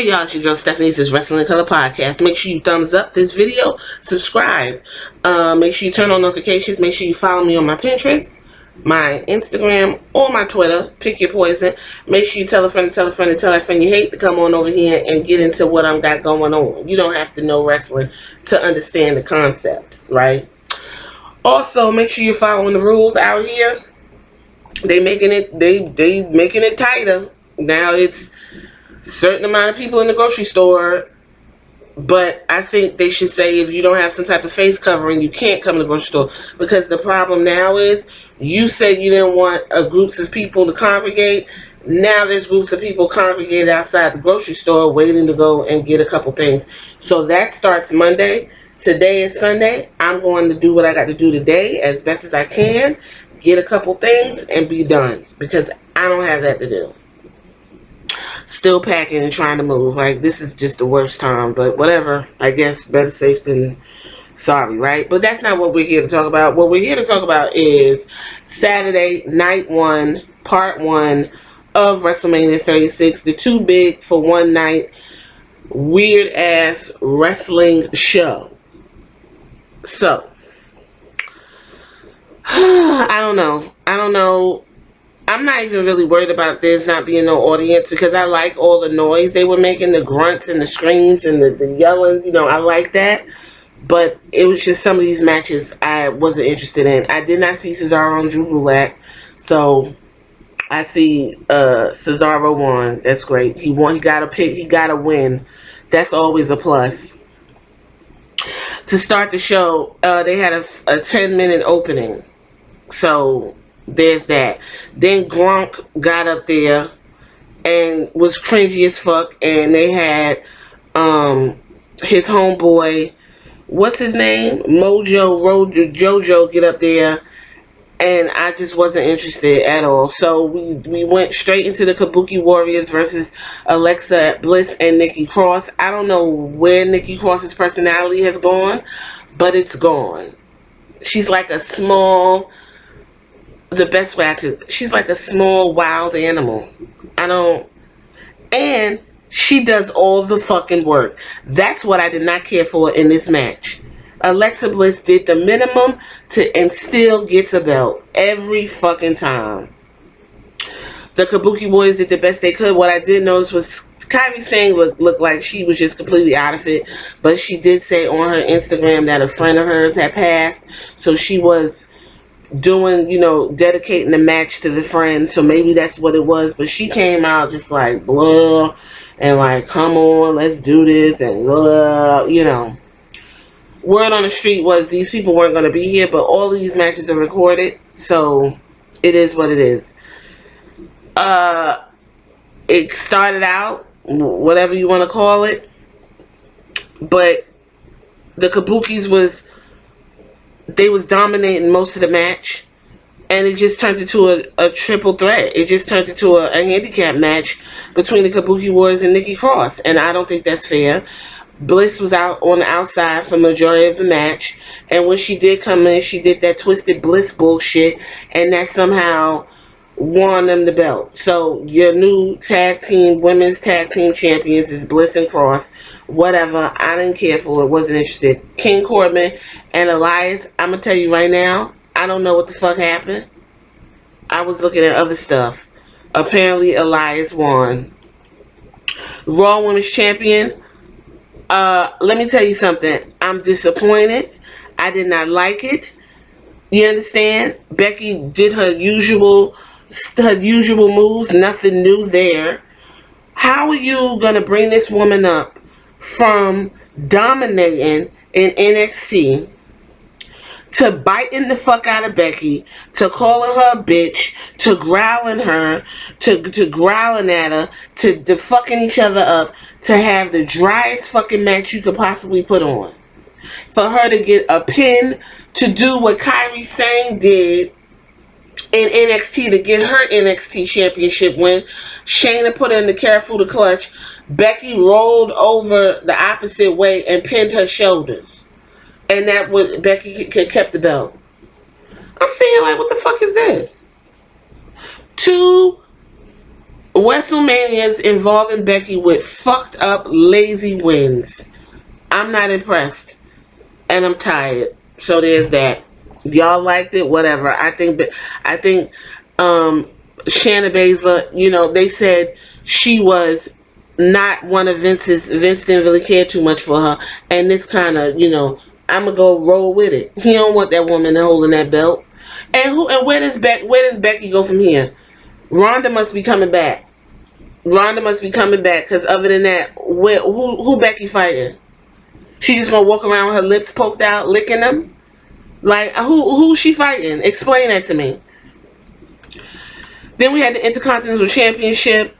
Hey y'all, it's your girl Stephanie. This is Wrestling in Color Podcast. Make sure you thumbs up this video, subscribe, make sure you turn on notifications, make sure you follow me on my Pinterest, my Instagram, or my Twitter. Pick your poison. Make sure you tell a friend and tell a friend and tell that friend you hate to come on over here and get into what I'm got going on. You don't have to know wrestling to understand the concepts, right? Also, make sure you're following the rules out here. They making it tighter. Now it's certain amount of people in the grocery store, but I think they should say if you don't have some type of face covering, you can't come to the grocery store, because the problem now is you said you didn't want groups of people to congregate. Now there's groups of people congregated outside the grocery store waiting to go and get a couple things. So that starts Monday. Today is Sunday. I'm going to do what I got to do today as best as I can, get a couple things and be done, because I don't have that to do. Still packing and trying to move. Like, this is just the worst time, but whatever. I guess better safe than sorry, right? But that's not what we're here to talk about. What we're here to talk about is Saturday, night one, part one of WrestleMania 36. The too big for one night weird ass wrestling show. So I don't know. I'm not even really worried about this not being no audience, because I like all the noise they were making, the grunts and the screams and the yelling. You know, I like that. But it was just some of these matches I wasn't interested in. I did not see Cesaro and Drew Gulak. So I see Cesaro won. That's great. He won. He got a pick. He got a win. That's always a plus. To start the show, they had a 10-minute opening. So there's that. Then Gronk got up there and was cringy as fuck, and they had his homeboy, what's his name, Jojo, get up there, and I just wasn't interested at all. So we went straight into the Kabuki Warriors versus Alexa Bliss and Nikki Cross. I don't know where Nikki Cross's personality has gone, but it's gone. She's like a small, the best way I could, she's like a small wild animal. And she does all the fucking work. That's what I did not care for in this match. Alexa Bliss did the minimum and still gets a belt every fucking time. The Kabuki Warriors did the best they could. What I did notice was Kairi Sane looked like she was just completely out of it, but she did say on her Instagram that a friend of hers had passed, so she was doing, you know, dedicating the match to the friend, so maybe that's what it was. But she came out just like blah, and like, come on, let's do this, and blah, you know. Word on the street was these people weren't going to be here, but all these matches are recorded, so it is what it is. It started out, whatever you want to call it, but the Kabukis was dominating most of the match, and it just turned into a triple threat. It just turned into a handicap match between the Kabuki Warriors and Nikki Cross, and I don't think that's fair. Bliss was out on the outside for the majority of the match, and when she did come in, she did that Twisted Bliss bullshit, and that somehow won them the belt. So your new women's tag team champions is Bliss and Cross. Whatever, I didn't care for it, wasn't interested. King Corbin and Elias, I'm gonna tell you right now, I don't know what the fuck happened. I was looking at other stuff. Apparently Elias won. Raw Women's Champion, let me tell you something. I'm disappointed. I did not like it. You understand? Becky did her usual moves. Nothing new there. How are you gonna bring this woman up from dominating in NXT to biting the fuck out of Becky, to calling her a bitch, to growling her, to growling at her, to fucking each other up, to have the driest fucking match you could possibly put on? For her to get a pin, to do what Kairi Sane did in NXT to get her NXT championship win. Shayna put her in the Karafuda clutch. Becky rolled over the opposite way and pinned her shoulders. And that was, Becky kept the belt. I'm saying, like, what the fuck is this? Two WrestleManias involving Becky with fucked up, lazy wins. I'm not impressed, and I'm tired. So there's that. Y'all liked it, whatever. I think Shanna Baszler. You know, they said she was not one of Vince's. Vince didn't really care too much for her, and this kind of, you know, I'm gonna go roll with it. He don't want that woman holding that belt. And where does Becky go from here? Ronda must be coming back. Ronda must be coming back, because other than that, who Becky fighting? She just gonna walk around with her lips poked out, licking them? Like, who's she fighting? Explain that to me. Then we had the Intercontinental Championship.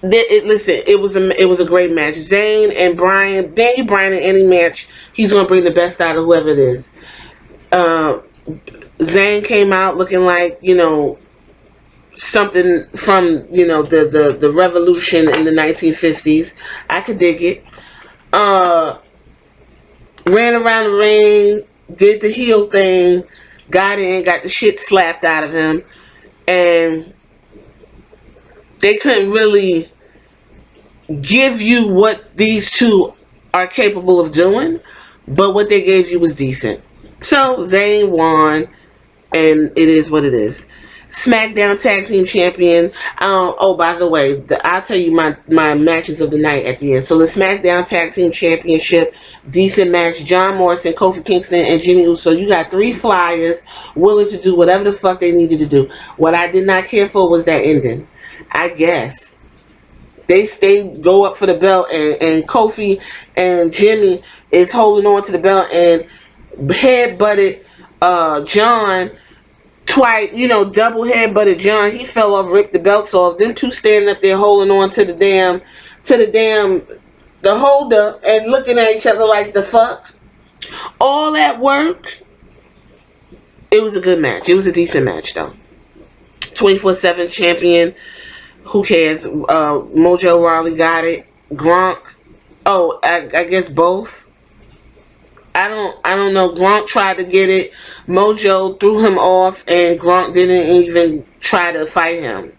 Listen, it was a great match. Zayn and Bryan, Daniel Bryan in any match, he's gonna bring the best out of whoever it is. Zayn came out looking like, you know, something from, you know, the revolution in the 1950s. I could dig it. Ran around the ring, did the heel thing, got in, got the shit slapped out of him, and they couldn't really give you what these two are capable of doing, but what they gave you was decent. So Zayn won, and it is what it is. SmackDown Tag Team Champion. Oh, by the way, I'll tell you my matches of the night at the end. So the SmackDown Tag Team Championship, decent match. John Morrison, Kofi Kingston, and Jimmy Uso. You got 3 flyers willing to do whatever the fuck they needed to do. What I did not care for was that ending. I guess they go up for the belt, and Kofi and Jimmy is holding on to the belt and head-butted John twice, you know, double head-butted John. He fell off, ripped the belts off. Them two standing up there holding on to the holder and looking at each other like, the fuck? All that work. It was a good match. It was a decent match, though. 24/7 champion. Who cares? Mojo Rawley got it. Gronk. Oh, I guess both. I don't know. Gronk tried to get it. Mojo threw him off, and Gronk didn't even try to fight him.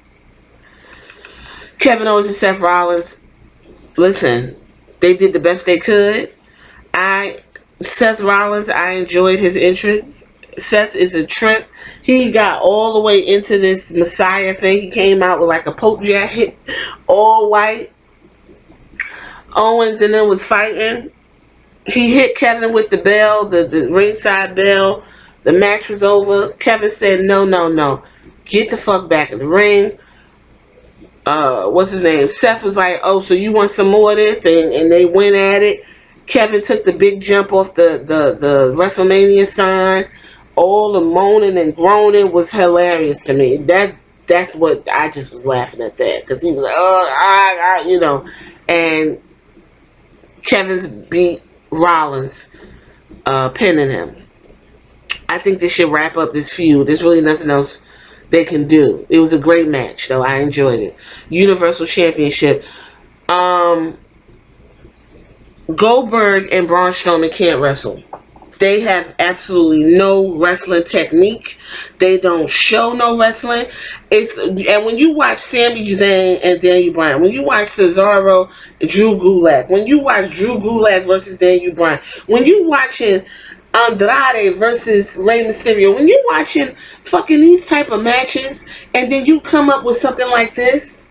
Kevin Owens and Seth Rollins. Listen, they did the best they could. Seth Rollins, I enjoyed his entrance. Seth is a trip. He got all the way into this Messiah thing. He came out with like a Pope jacket, all white. Owens and then was fighting. He hit Kevin with the bell, the ringside bell. The match was over. Kevin said, no. Get the fuck back in the ring. What's his name? Seth was like, oh, so you want some more of this? And they went at it. Kevin took the big jump off the WrestleMania sign. All the moaning and groaning was hilarious to me. That's what I just was laughing at that. Because he was like, you know. And Kevin's beat Rollins, pinning him. I think this should wrap up this feud. There's really nothing else they can do. It was a great match, though. I enjoyed it. Universal Championship. Goldberg and Braun Strowman can't wrestle. They have absolutely no wrestling technique. They don't show no wrestling. And when you watch Sami Zayn and Daniel Bryan, when you watch Cesaro, Drew Gulak, when you watch Drew Gulak versus Daniel Bryan, when you watching Andrade versus Rey Mysterio, when you watching fucking these type of matches, and then you come up with something like this.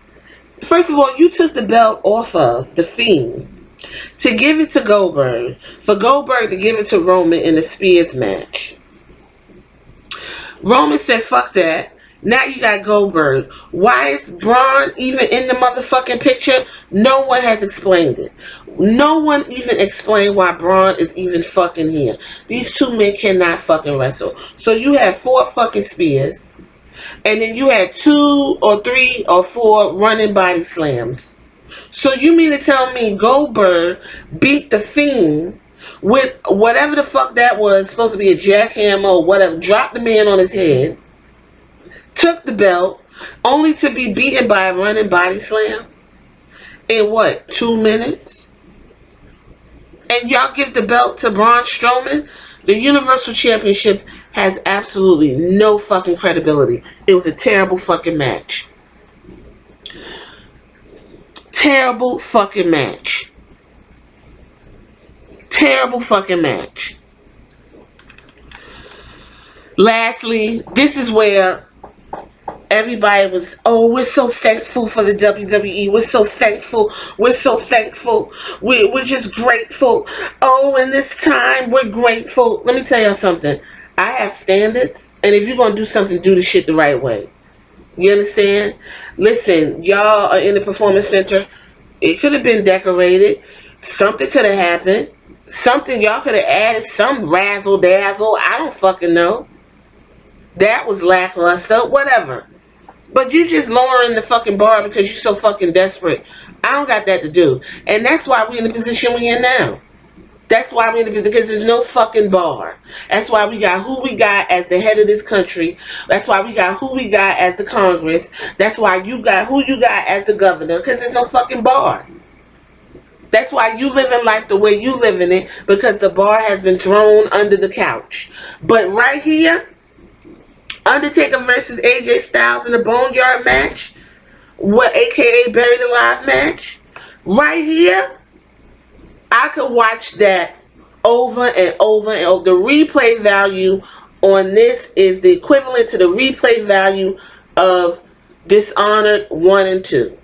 First of all, you took the belt off of The Fiend to give it to Goldberg, for Goldberg to give it to Roman in the Spears match. Roman said, fuck that. Now you got Goldberg. Why is Braun even in the motherfucking picture? No one has explained it. No one even explained why Braun is even fucking here. These two men cannot fucking wrestle. So you have 4 fucking spears. And then you had 2 or 3 or 4 running body slams. So you mean to tell me Goldberg beat The Fiend with whatever the fuck that was, supposed to be a jackhammer or whatever, dropped the man on his head, took the belt, only to be beaten by a running body slam in what, 2 minutes? And y'all give the belt to Braun Strowman? The Universal Championship has absolutely no fucking credibility. It was a terrible fucking match. Terrible fucking match. Terrible fucking match. Lastly, this is where everybody was, oh, we're so thankful for the WWE. We're so thankful. We're so thankful. We're just grateful. Oh, in this time, we're grateful. Let me tell y'all something. I have standards, and if you're going to do something, do the shit the right way. You understand? Listen, y'all are in the Performance Center. It could have been decorated. Something could have happened. Something y'all could have added. Some razzle dazzle. I don't fucking know. That was lackluster. Whatever. But you just lowering the fucking bar because you're so fucking desperate. I don't got that to do. And that's why we're in the position we're in now. That's why we're in the position, because there's no fucking bar. That's why we got who we got as the head of this country. That's why we got who we got as the Congress. That's why you got who you got as the governor, because there's no fucking bar. That's why you live in life the way you live in it, because the bar has been thrown under the couch. But right here, Undertaker versus AJ Styles in a Boneyard match, what aka Buried Alive match, right here, I could watch that over and over and over. The replay value on this is the equivalent to the replay value of Dishonored 1 and 2.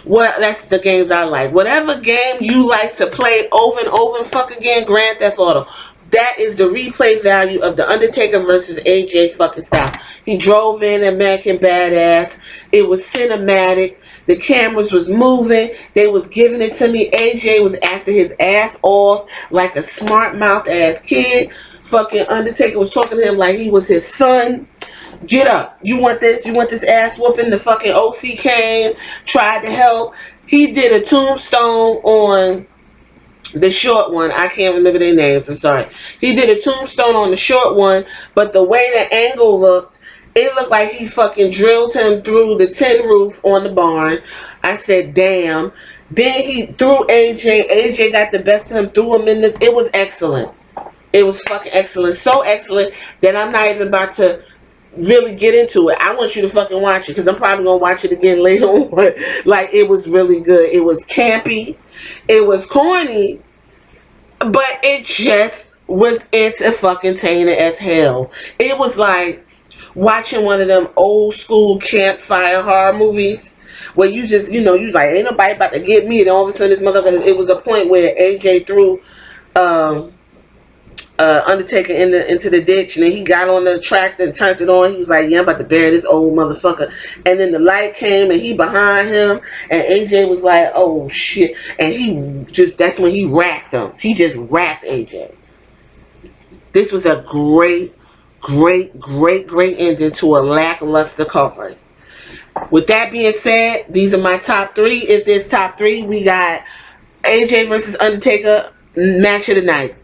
Well, that's the games I like. Whatever game you like to play over and over and fuck again, Grand Theft Auto. That is the replay value of The Undertaker versus AJ fucking Styles. He drove in American Badass. It was cinematic. The cameras was moving. They was giving it to me. AJ was acting his ass off like a smart mouth ass kid. Fucking Undertaker was talking to him like he was his son. Get up. You want this? You want this ass whooping? The fucking OC came, tried to help. He did a tombstone on the short one. I can't remember their names. I'm sorry. He did a tombstone on the short one, but the way the angle looked, it looked like he fucking drilled him through the tin roof on the barn. I said, damn. Then he threw AJ. AJ got the best of him, threw him in the... It was excellent. It was fucking excellent. So excellent that I'm not even about to really get into it. I want you to fucking watch it, because I'm probably going to watch it again later on. Like, it was really good. It was campy. It was corny. But it just was entertaining as hell. It was like watching one of them old school campfire horror movies where you just, you know, you like, ain't nobody about to get me. And all of a sudden this motherfucker, it was a point where AJ threw Undertaker into the ditch, and then he got on the tractor and turned it on. He was like, yeah, I'm about to bury this old motherfucker. And then the light came and he behind him, and AJ was like, oh shit. And he just, that's when he racked him. He just racked AJ. This was a great ending to a lackluster card. With that being said, these are my top three. If there's top three, we got AJ versus Undertaker match of the night.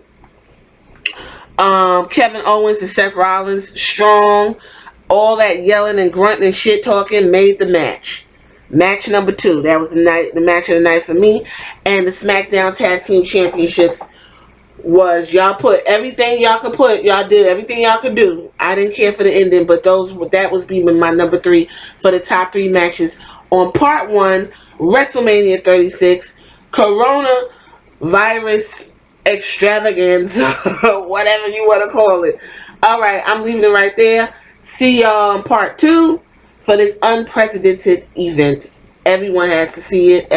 Kevin Owens and Seth Rollins, strong. All that yelling and grunting and shit talking made the match. Match number 2. That was the match of the night for me. And the SmackDown Tag Team Championships was, y'all put everything y'all could put. Y'all did everything y'all could do. I didn't care for the ending, but that was being my number 3 for the top 3 matches on part 1, WrestleMania 36, Coronavirus extravaganza, whatever you want to call it. Alright, I'm leaving it right there. See y'all on part 2 for this unprecedented event. Everyone has to see it.